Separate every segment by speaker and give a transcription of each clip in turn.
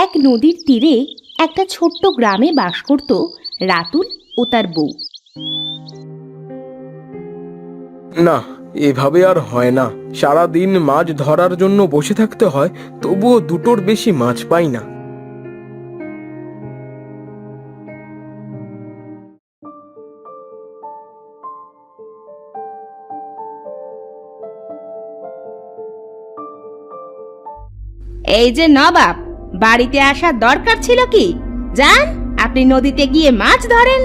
Speaker 1: এক নদীর তীরে একটা ছোট্ট গ্রামে বাস করত রাতুল ও তার বউ।
Speaker 2: না, এভাবে আর হয় না। সারাদিন মাছ ধরার জন্য বসে থাকতে হয়, তবুও দুটোর বেশি মাছ পাই না।
Speaker 1: এই যে নবাব, বাড়িতে আসার দরকার ছিল কি? যান, আপনি নদীতে গিয়ে মাছ ধরেন।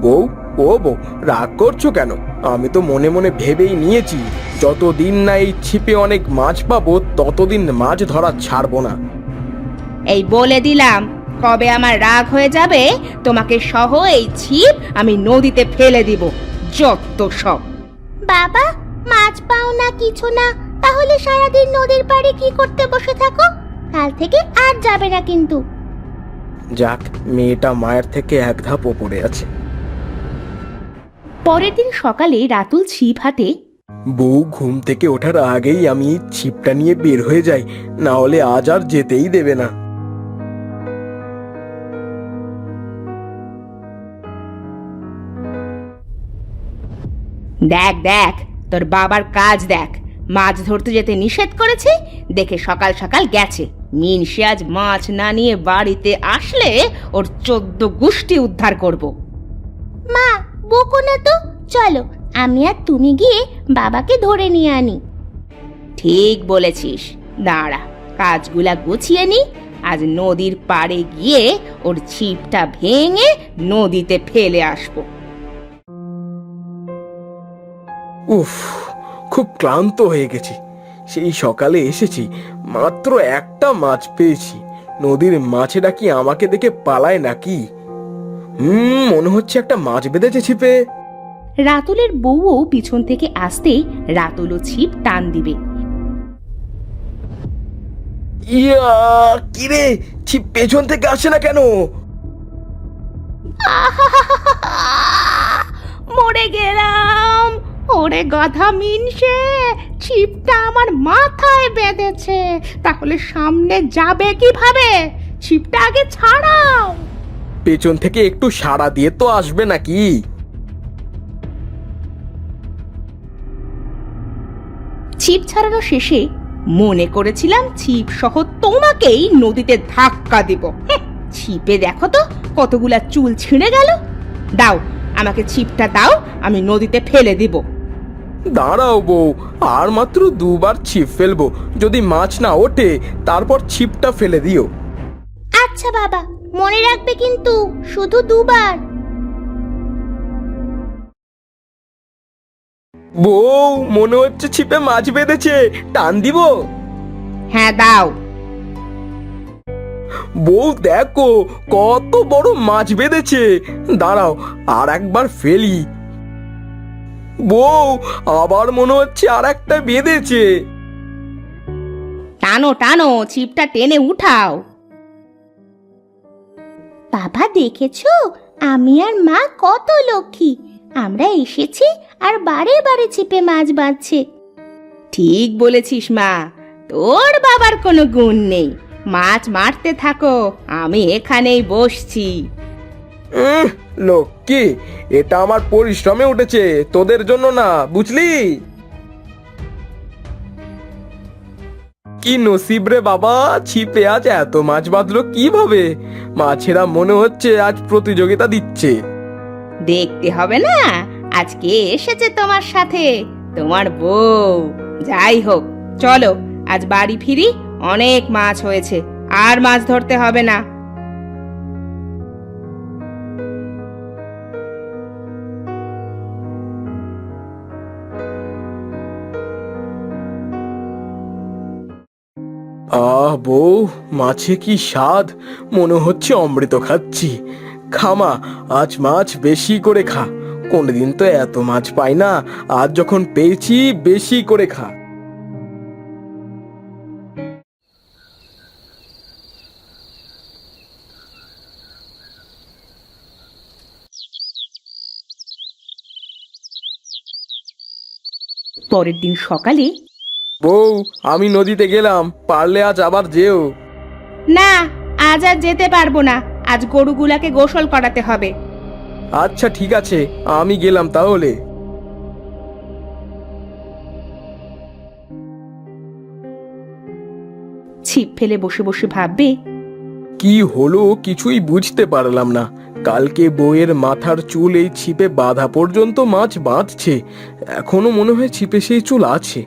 Speaker 2: বউ, ও বউ, রাগ করছো কেন? আমি তো মনে মনে ভেবেই নিয়েছি, যতদিন না এই ছিপে অনেক মাছ পাবো ততদিন মাছ ধরা ছাড়বো না।
Speaker 1: এই বলে দিলাম, কবে আমার রাগ হয়ে যাবে তোমাকে সহ এই ছিপ আমি নদীতে ফেলে দিব। যত সব। বাবা, মাছ পাও না কিছু না, তাহলে সারাদিন নদীর পাড়ে কি করতে বসে থাকো? কাল থেকে আর যাবে না কিন্তু।
Speaker 2: যাক, মেয়েটা মায়ের থেকে এক ধাপ ওপরে আছে।
Speaker 1: পরের দিন সকালে রাতুল ছিপ হাতে।
Speaker 2: বউ ঘুম থেকে ওঠার আগেই আমি ছিপটা নিয়ে বের হয়ে যাই, না হলে আজ আর যেতেই দেবে না।
Speaker 1: দেখ দেখ, তোর বাবার কাজ দেখ। মাছ ধরতে যেতে নিষেধ করেছি, দেখে সকাল সকাল গেছে। মিনসে আজ মাছ না নিয়ে বাড়িতে আসলে ওর 14 গোষ্ঠী উদ্ধার করব। মা, বকো না তো, চলো আমি আর তুমি গিয়ে বাবাকে ধরে নিয়ে আনি। ঠিক বলেছিস, দাঁড়া কাজগুলা গুছিয়ে নি। আজ নদীর পাড়ে গিয়ে ওর ছিপটা ভেঙে নদীতে ফেলে আসবো।
Speaker 2: উফ, খুব ক্লান্ত হয়ে গেছি। সেই সকালে এসেছি, মাত্র একটা মাছ পেয়েছি। নদীর মাছেরা কি আমাকে দেখে পালায় নাকি? মনে হচ্ছে একটা মাছ বেঁধেছে ছিপে।
Speaker 1: রাতুলের বউও পিছন থেকে আসতে রাতুলও ছিপ টান দিবে।
Speaker 2: ইয়া, কিরে, ছিপ পেছন থেকে আসে না কেন?
Speaker 1: মরে গেলাম। ওরে গাধা মিনসে, ছিপটা আমার মাথায় বেঁধেছে, তাহলে সামনে যাবে কিভাবে? ছিপটা আগে ছাড়াও।
Speaker 2: পেছন থেকে একটু সাড়া দিয়ে তো আসবে নাকি?
Speaker 1: ছিপ ছাড়ানো শেষে মনে করেছিলাম ছিপ সহ তোমাকেই নদীতে ধাক্কা দিব। ছিপে দেখো তো কতগুলা চুল ছিঁড়ে গেল। দাও, আমাকে ছিপটা দাও, আমি নদীতে ফেলে দিব।
Speaker 2: দাঁড়াও বউ, আর মাত্র দুবার ছিপ ফেলবো। যদি মাছ না ওঠে তারপর ছিপটা ফেলে দিও।
Speaker 1: আচ্ছা বাবা, মনে রাখবে কিন্তু, শুধু দুবার।
Speaker 2: বউ, মনে হচ্ছে ছিপে মাছ বেঁধেছে, টান দিব?
Speaker 1: হ্যাঁ দাও।
Speaker 2: বউ দেখো কত বড় মাছ বেঁধেছে। দাঁড়াও, আর একবার ফেলি। বউ, আবার মনে হচ্ছে আর একটা বেঁধেছে।
Speaker 1: টানো টানো, ছিপটা টেনে উঠাও। বাবা, দেখেছো আমি আর মা কত লক্ষ্মী। আমরা এসেছি আর বারে বারে ছিপে মাছ বাঁধছে। ঠিক বলেছিস মা, তোর বাবার কোনো গুণ নেই। মাছ মারতে থাকো, আমি এখানেই বসছি।
Speaker 2: লক্ষ্মী, এটা আমার পরিশ্রমে উঠেছে, তোদের জন্য না, বুঝলি? কি নসিব রে বাবা, ছিপে আজ এত মাছ বাঁধলো কিভাবে? মাছেরা মনে হচ্ছে আজ প্রতিযোগিতা দিচ্ছে।
Speaker 1: দেখতে হবে না, আজকে এসেছে তোমার সাথে তোমার বউ। যাই হোক, চলো আজ বাড়ি ফিরি। অনেক মাছ হয়েছে, আর মাছ ধরতে হবে না।
Speaker 2: বউ, মাছে কি স্বাদ! মনে হচ্ছে অমৃত খাচ্ছি। খামা, আজ মাছ বেশি করে খা। কোনদিন তো এত মাছ পাই না, আজ যখন পেয়েছি বেশি করে খা।
Speaker 1: পরের দিন সকালে।
Speaker 2: বউ, আমি নদীতে গেলাম, পারলে আজ আবার যেও।
Speaker 1: না, আজ আর যেতে পারবো না। আজ গরুগুলাকে গোসল করাতে হবে।
Speaker 2: আচ্ছা ঠিক আছে, আমি গেলাম তাহলে।
Speaker 1: ছিপ ফেলে বসে বসে ভাববে,
Speaker 2: কি হলো কিছুই বুঝতে পারলাম না। কালকে বউয়ের মাথার চুল এই ছিপে বাঁধা পর্যন্ত মাছ বাঁধছে, এখনো মনে হয় ছিপে সেই চুল আছে।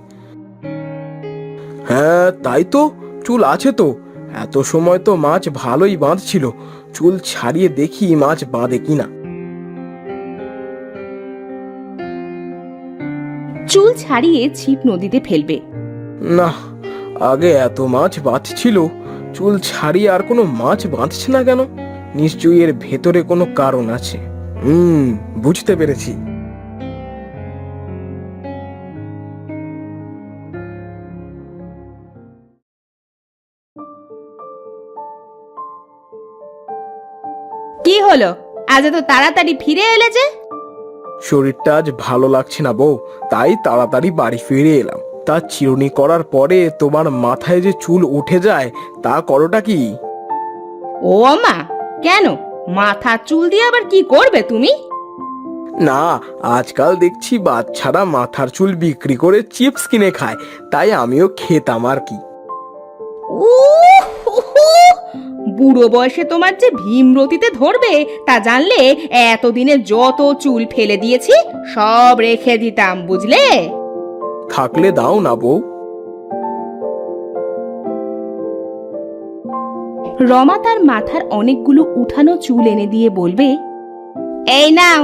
Speaker 2: হ্যাঁ তাই তো, চুল আছে তো। এত সময় তো মাছ ভালোই বাঁধছিল, চুল ছাড়িয়ে দেখি মাছ বাঁধে কিনা।
Speaker 1: চুল ছাড়িয়ে ছিপ নদীতে ফেলবে।
Speaker 2: না, আগে এত মাছ বাঁধছিল, চুল ছাড়িয়ে আর কোনো মাছ বাঁধছে না কেন? নিশ্চয়ই এর ভেতরে কোনো কারণ আছে। বুঝতে পেরেছি।
Speaker 1: কি হলো, আজ এত তাড়াতাড়ি ফিরে এলে যে?
Speaker 2: শরীরটা আজ ভালো লাগছে না বউ, তাই তাড়াতাড়ি বাড়ি ফিরে এলাম। তা চিরুনি করার পরে তোমার মাথায় যে চুল উঠে যায়, তা করোটা কি?
Speaker 1: ও মা, কেন? মাথা চুল দিয়ে আবার কি করবে তুমি?
Speaker 2: না, আজকাল দেখছি বাচ্চারা মাথার চুল বিক্রি করে চিপস কিনে খায়, তাই আমিও খেতাম আর কি।
Speaker 1: বুড়ো বয়সে তোমার যে ভীমরতিতে ধরবে তা জানলে এতদিনে যত চুল ফেলে দিয়েছি সব রেখে দিতাম, বুঝলে?
Speaker 2: থাকলে দাও না বউ।
Speaker 1: রমা তার মাথার অনেকগুলো উঠানো চুল এনে দিয়ে বলবে, এই নাও,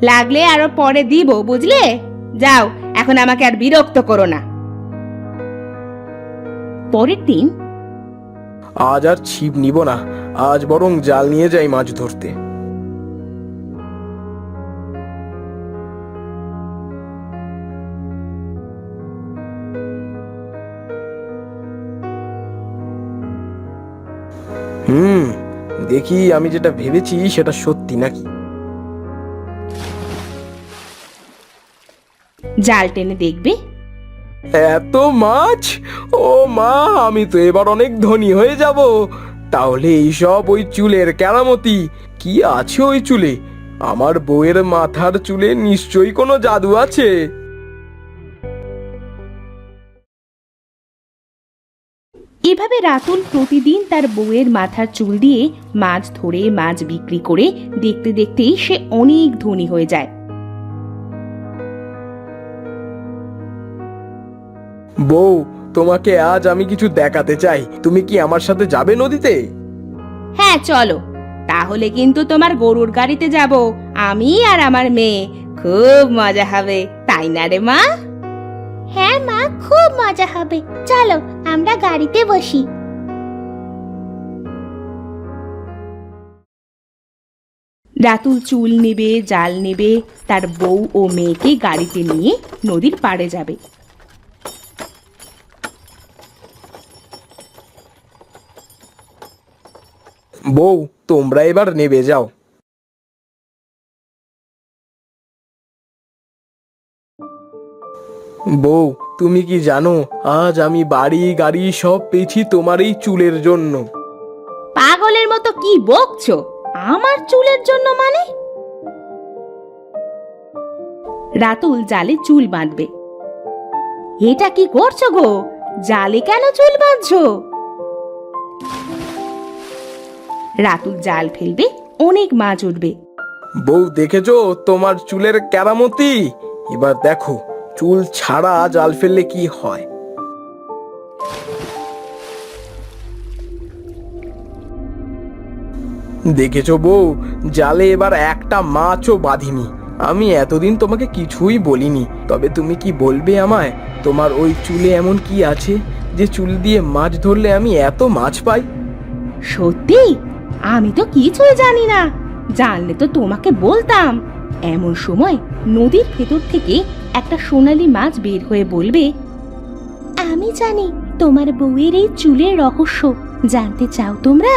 Speaker 1: লাগলে আরো পরে দিব, বুঝলে? যাও, এখন আমাকে আর বিরক্ত করো না। পরের দিন,
Speaker 2: আজ আর ছিপ নিব না, আজ বরং জাল নিয়ে যাই মাছ ধরতে। দেখি আমি যেটা ভেবেছি সেটা সত্যি নাকি।
Speaker 1: জাল টেনে দেখবে
Speaker 2: এত মাছ! ও মা, আমি তো এবার অনেক ধনী হয়ে যাব। তাহলে এইসব ওই চুলের কেরামতি। কি আছে ওই চুলে? আমার বউয়ের মাথার চুলে নিশ্চয়ই কোনো জাদু আছে।
Speaker 1: এভাবে রাতুল প্রতিদিন তার বউয়ের মাথার চুল দিয়ে মাছ ধরে মাছ বিক্রি করে দেখতে দেখতেই সে অনেক ধনী হয়ে যায়।
Speaker 2: বউ, তোমাকে আজ আমি কিছু দেখাতে চাই, তুমি কি আমার সাথে যাবে নদীতে?
Speaker 1: হ্যাঁ চলো, তাহলে কিন্তু তোমার গরুর গাড়িতে যাব, আমি আর আমার মেয়ে। খুব মজা হবে, তাই না রে মা?
Speaker 3: হ্যাঁ মা, খুব মজা হবে। চলো আমরা গাড়িতে বসি।
Speaker 1: রাতুল চুল নেবে, জাল নেবে, তার বউ ও মেয়েকে গাড়িতে নিয়ে নদীর পাড়ে যাবে।
Speaker 2: বউ, তোমরা এবার নেবে যাও। বউ, তুমি কি জানো, আজ আমি বাড়ি গাড়ি সব পেয়েছি তোমার এই চুলের জন্য।
Speaker 1: পাগলের মতো কি বকছো? আমার চুলের জন্য মানে? রাতুল জালে চুল বাঁধবে। এটা কি করছো গো? জালে কেন চুল বাঁধছো? রাতুল জাল ফেলবে, অনেক মাছ উঠবে।
Speaker 2: বউ, দেখেছো তোমার চুলের কেরামতি? এবার দেখো চুল ছাড়া জাল ফেললে কি হয়। দেখেছো বউ, জালে এবার একটা মাছও বাঁধিনি। আমি এতদিন তোমাকে কিছুই বলিনি, তবে তুমি কি বলবে আমায়, তোমার ওই চুলে এমন কি আছে যে চুল দিয়ে মাছ ধরলে আমি এত মাছ পাই?
Speaker 1: সত্যি? আমি তো কিছুই জানি না, জানলে তো তোমাকে বলতাম। এমন সময় নদীর ভেতর থেকে একটা সোনালী মাছ বের হয়ে বলবে,
Speaker 3: আমি জানি তোমার বউয়ের এই চুলের রহস্য। জানতে চাও তোমরা?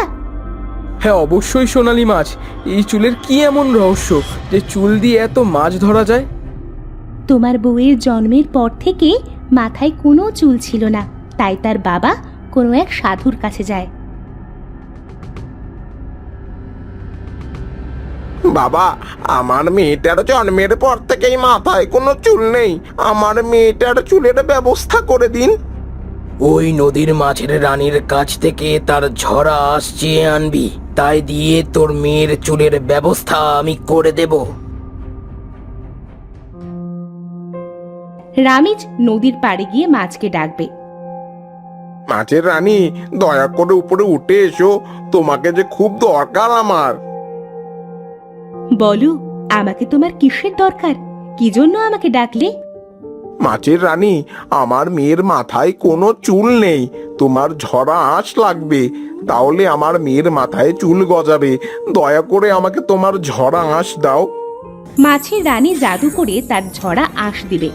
Speaker 2: হ্যাঁ অবশ্যই সোনালী মাছ, এই চুলের কি এমন রহস্য যে চুল দিয়ে এত মাছ ধরা যায়?
Speaker 3: তোমার বউয়ের জন্মের পর থেকে মাথায় কোনো চুল ছিল না, তাই তার বাবা কোনো এক সাধুর কাছে যায়।
Speaker 4: বাবা, আমার মেয়েটার জন্মের পর থেকেই মাথায় কোনো চুল নেই। আমার মেয়েটার চুলের ব্যবস্থা করে দিন।
Speaker 2: ওই নদীর মাছের রানীর কাছ থেকে তার ঝরা আঁশ চেয়ে আনবি, তাই দিয়ে তোর মেয়ের চুলের ব্যবস্থা আমি করে দেব।
Speaker 1: রামিজ নদীর পাড়ে গিয়ে মাছকে ডাকবে।
Speaker 4: মাছের রানী, দয়া করে উপরে উঠে এসো, তোমাকে যে খুব দরকার আমার।
Speaker 1: বলো, আমাকে তোমার কিসের দরকার? কি জন্য আমাকে ডাকলে?
Speaker 4: মাছের রানী, আমার মেয়ের মাথায় কোনো চুল নেই, তোমার ঝরা আঁশ লাগবে, তাহলে আমার মেয়ের মাথায় চুল গজাবে। দয়া করে আমাকে তোমার ঝরা আঁশ দাও।
Speaker 1: মাছের রানী জাদু করে তার ঝরা আঁশ দিবে।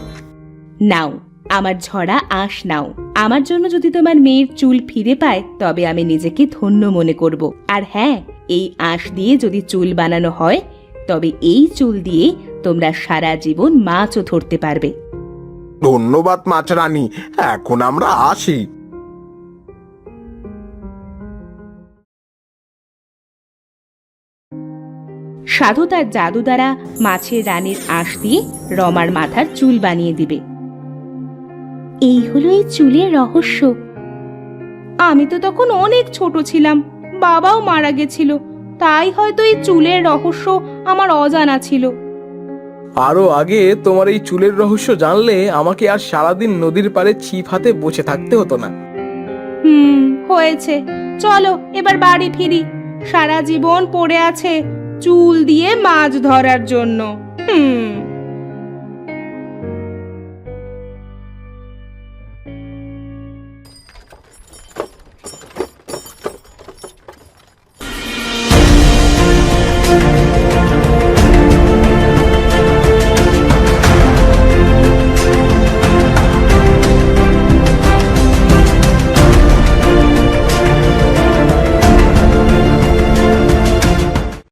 Speaker 1: নাও, আমার ঝরা আঁশ নাও। আমার জন্য যদি তোমার মেয়ের চুল ফিরে পায় তবে আমি নিজেকে ধন্য মনে করব। আর হ্যাঁ, এই আঁশ দিয়ে যদি চুল বানানো হয় তবে এই চুল দিয়ে তোমরা সারা জীবন মাছও ধরতে পারবে।
Speaker 4: ধন্যবাদ মাছ রানী, এখন আমরা আসি।
Speaker 1: সাধু তার জাদু দ্বারা মাছের রানীর আঁশ দিয়ে রমার মাথার চুল বানিয়ে দিবে।
Speaker 3: এই হলো এই চুলের রহস্য।
Speaker 1: আমি তো তখন অনেক ছোট ছিলাম, বাবাও মারা গেছিল, তাই হয়তো এই চুলের রহস্য আমার অজানা ছিল।
Speaker 2: আরো আগে তোমার এই চুলের রহস্য জানলে আমাকে আর সারাদিন নদীর পাড়ে ছিপ হাতে বসে থাকতে হতো না।
Speaker 1: হয়েছে, চলো এবার বাড়ি ফিরি। সারা জীবন পড়ে আছে চুল দিয়ে মাছ ধরার জন্য।